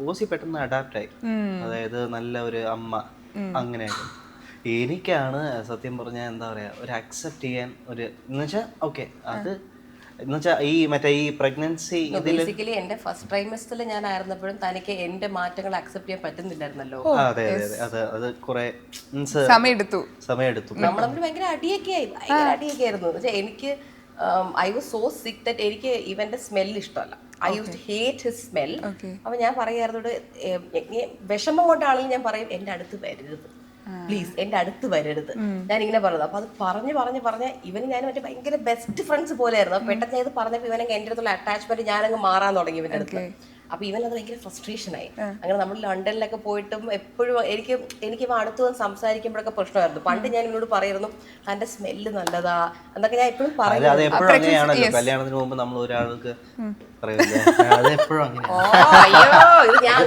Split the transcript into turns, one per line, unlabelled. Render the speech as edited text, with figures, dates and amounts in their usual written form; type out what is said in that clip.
Aussie പെട്ടെന്ന് adapt ആയി. അതായത് നല്ല ഒരു അമ്മ അങ്ങനെയൊക്കെ. എനിക്കാണ് സത്യം പറഞ്ഞാൽ എന്താ പറയാ ഒരു അക്സെപ്റ്റ് ചെയ്യാൻ ഒരു എന്നുവെച്ചാൽ ഓക്കെ അത് എന്നുവെച്ചാൽ ഈ മറ്റേ ഈ പ്രഗ്നൻസി
ബേസിക്കലി എന്റെ ഫസ്റ്റ് ട്രൈമസ്റ്ററിൽ ഞാൻ ആയിരുന്നപ്പോഴും തനിക്ക് എന്റെ മാറ്റങ്ങൾ അക്സെപ്റ്റ് ചെയ്യാൻ പറ്റുന്നില്ലായിരുന്നല്ലോ.
അതെ അതെ അതെ അത് കുറെ
സമയമെടുത്തു.
നമ്മൾ തമ്മിൽ ഭയങ്കര അടിയൊക്കെ ആയിരുന്നു. എനിക്ക് I was so sick that എനിക്ക് ഇവന്റെ സ്മെല്ല് ഇഷ്ടമല്ല. I use to hate his smell. അപ്പൊ ഞാൻ പറയാറുണ്ട്, വിഷമം കൊണ്ടാണെങ്കിലും ഞാൻ പറയും എന്റെ അടുത്ത് വരരുത് പ്ലീസ്, എന്റെ അടുത്ത് വരരുത്. ഞാൻ ഇങ്ങനെ പറഞ്ഞത്. അപ്പൊ അത് പറഞ്ഞ് ഇവന് ഞാൻ മറ്റേ ഭയങ്കര ബെസ്റ്റ് ഫ്രണ്ട്സ് പോലെ ആയിരുന്നു. പെട്ടെന്ന് ഞാൻ ഇത് പറഞ്ഞപ്പോൾ ഇവനൊക്കെ എൻ്റെ അടുത്തുള്ള അറ്റാച്ച്മെന്റ് ഞാനങ്ങ് മാറാൻ തുടങ്ങി ഇവന്റെ അടുത്ത്. അപ്പൊ ഇവനത് ഭയങ്കര ഫ്രസ്ട്രേഷൻ ആയി. അങ്ങനെ നമ്മൾ ലണ്ടനിലൊക്കെ പോയിട്ടും എപ്പോഴും എനിക്ക് ഇവ അടുത്ത് വന്ന് സംസാരിക്കുമ്പോഴൊക്കെ പ്രശ്നമായിരുന്നു. പണ്ട് ഞാൻ ഇവനോട് പറയായിരുന്നു തന്റെ സ്മെല്ല് നല്ലതാ എന്നൊക്കെ ഞാൻ എപ്പോഴും പറയും.
കല്യാണത്തിന് മുമ്പ് നമ്മൾ ഒരാൾക്ക് പറയില്ലേ, അത് എപ്പോഴും
അയ്യോ ഇത് ഞാൻ